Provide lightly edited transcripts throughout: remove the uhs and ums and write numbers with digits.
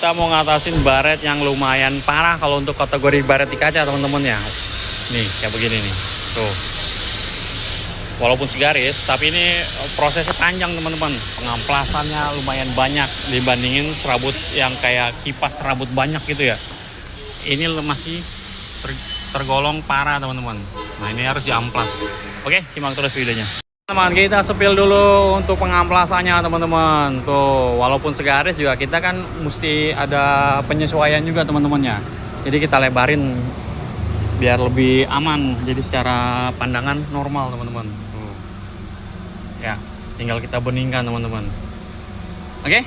kita mau ngatasin baret yang lumayan parah kalau untuk kategori baret di kaca teman-teman ya. Nih kayak begini nih, tuh. Walaupun segaris, tapi ini prosesnya panjang teman-teman. Pengamplasannya lumayan banyak dibandingin serabut yang kayak kipas serabut banyak gitu ya. Ini masih tergolong parah teman-teman. Nah ini harus diamplas. Oke, simak terus videonya. Teman, kita sepil dulu untuk pengamplasannya teman-teman. Tuh, walaupun segaris juga kita kan mesti ada penyesuaian juga teman-teman ya. Jadi kita lebarin biar lebih aman. Jadi secara pandangan normal teman-teman. Tuh. Ya, tinggal kita beningkan teman-teman. Oke?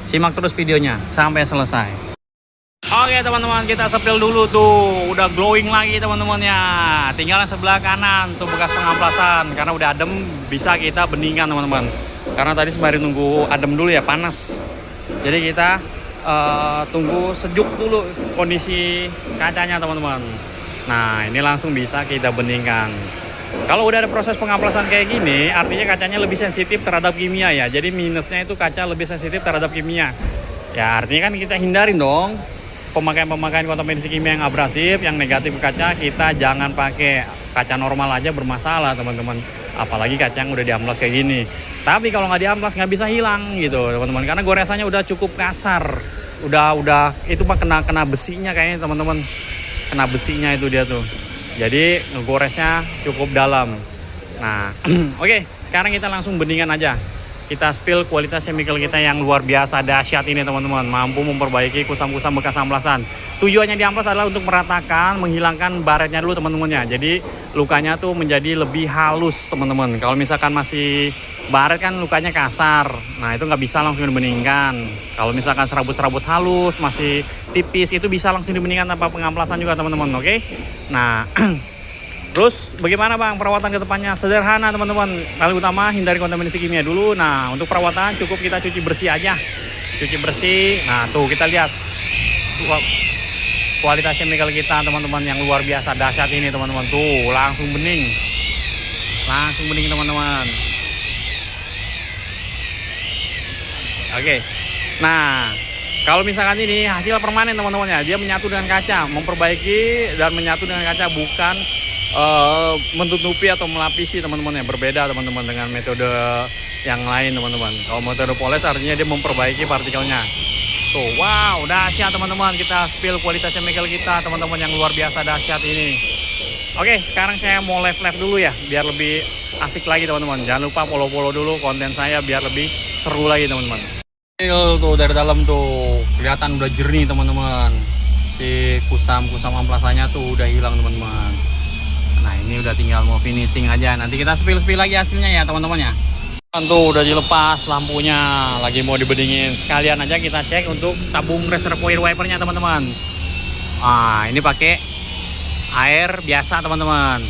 Simak terus videonya sampai selesai. Oke teman-teman, kita sepil dulu tuh. Udah glowing lagi teman-teman ya. Tinggal sebelah kanan tuh bekas pengamplasan. Karena udah adem, bisa kita beningkan teman-teman. Karena tadi sembari nunggu adem dulu ya, panas. Jadi kita tunggu sejuk dulu kondisi kacanya teman-teman. Nah ini langsung bisa kita beningkan. Kalau udah ada proses pengamplasan kayak gini, artinya kacanya lebih sensitif terhadap kimia ya. Jadi minusnya itu kaca lebih sensitif terhadap kimia. Ya artinya kan kita hindarin dong pemakaian kontaminasi kimia yang abrasif, yang negatif ke kaca. Kita jangan pakai kaca normal aja bermasalah teman-teman. Apalagi kaca yang udah diamplas kayak gini. Tapi kalau nggak diamplas nggak bisa hilang gitu teman-teman. Karena goresannya udah cukup kasar. Udah itu mah kena besinya kayaknya teman-teman. Kena besinya itu dia tuh. Jadi ngegoresnya cukup dalam. Nah, oke, sekarang kita langsung beningkan aja. Kita spill kualitas chemical kita yang luar biasa dahsyat ini teman-teman. Mampu memperbaiki kusam-kusam bekas amplasan. Tujuannya diamplas adalah untuk meratakan, menghilangkan baretnya dulu teman-teman ya. Jadi lukanya tuh menjadi lebih halus teman-teman. Kalau misalkan masih baret kan lukanya kasar. Nah itu nggak bisa langsung dibeningkan. Kalau misalkan serabut-serabut halus, masih tipis, itu bisa langsung dibeningkan tanpa pengamplasan juga teman-teman. Oke? Nah terus bagaimana bang perawatan ke depannya? Sederhana teman-teman. Paling utama hindari kontaminasi kimia dulu. Nah untuk perawatan cukup kita cuci bersih aja. Cuci bersih. Nah tuh kita lihat kualitas chemical kita teman-teman yang luar biasa dahsyat ini teman-teman. Tuh langsung bening. Langsung bening teman-teman. Oke. Nah kalau misalkan ini hasil permanen teman-teman ya. Dia menyatu dengan kaca. Memperbaiki dan menyatu dengan kaca, bukan menutupi atau melapisi teman-teman ya. Berbeda teman-teman dengan metode yang lain teman-teman. Kalau metode poles artinya dia memperbaiki partikelnya. Tuh wow dahsyat teman-teman. Kita spill kualitas chemical kita teman-teman yang luar biasa dahsyat ini. Oke sekarang saya mau live dulu ya biar lebih asik lagi teman-teman. Jangan lupa follow dulu konten saya biar lebih seru lagi teman-teman. Tuh dari dalam tuh kelihatan udah jernih teman-teman. Si kusam-kusam amplasannya tuh udah hilang teman-teman. Nah ini udah tinggal mau finishing aja. Nanti kita spill lagi hasilnya ya teman-teman ya. Tuh udah dilepas lampunya, lagi mau dibedingin. Sekalian aja kita cek untuk tabung reservoir wipernya teman-teman. Nah ini pakai air biasa teman-teman.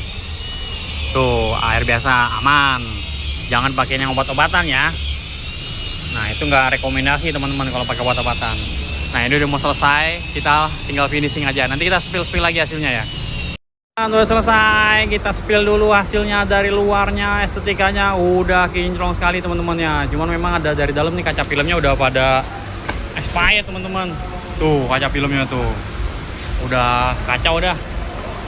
Tuh air biasa aman. Jangan pakai yang obat-obatan ya. Nah itu nggak rekomendasi teman-teman kalau pakai obat-obatan. Nah ini udah mau selesai, kita tinggal finishing aja. Nanti kita spill lagi hasilnya ya. Nah, udah selesai, kita spill dulu hasilnya dari luarnya, estetikanya udah kinclong sekali teman-teman ya. Cuman memang ada dari dalam nih kaca filmnya udah pada expired teman-teman. Tuh kaca filmnya tuh udah kacau dah.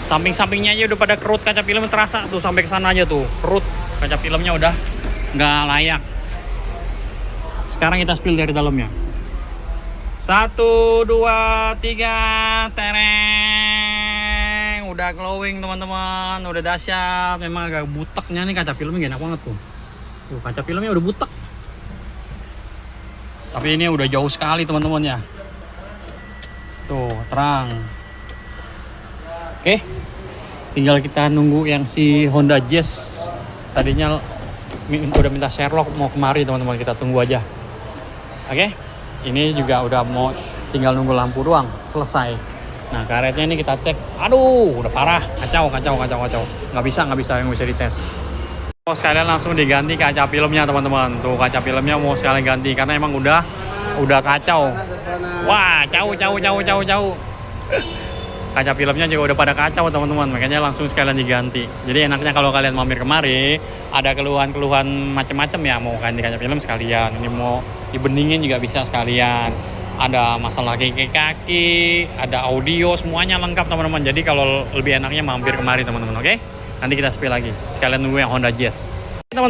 Samping-sampingnya aja udah pada kerut, kaca film terasa tuh sampai ke sana aja tuh kerut. Kaca filmnya udah nggak layak. Sekarang kita spill dari dalamnya. 1, 2, 3, tereng. Udah glowing teman-teman, udah dahsyat. Memang agak buteknya nih kaca filmnya, enak banget tuh. Tuh kaca filmnya udah butek. Tapi ini udah jauh sekali teman-teman ya. Tuh terang. Oke, tinggal kita nunggu yang si Honda Jazz. Tadinya udah minta Sherlock mau kemari teman-teman, kita tunggu aja. Oke, ini juga udah mau tinggal nunggu lampu doang selesai. Nah karetnya ini kita cek. Aduh udah parah, kacau. Nggak bisa yang bisa dites. Oh, sekalian langsung diganti kaca filmnya teman-teman. Tuh kaca filmnya mau sekalian ganti karena emang udah kacau. Wah jauh. Kaca filmnya juga udah pada kacau teman-teman, makanya langsung sekalian diganti. Jadi enaknya kalau kalian mampir kemari ada keluhan macam-macam ya, mau ganti kaca film sekalian, ini mau dibeningin juga bisa sekalian. ada masalah kaki-kaki, ada audio, semuanya lengkap teman-teman. Jadi kalau lebih enaknya mampir kemari teman-teman, oke? Nanti kita spill lagi. Sekalian nunggu yang Honda Jazz.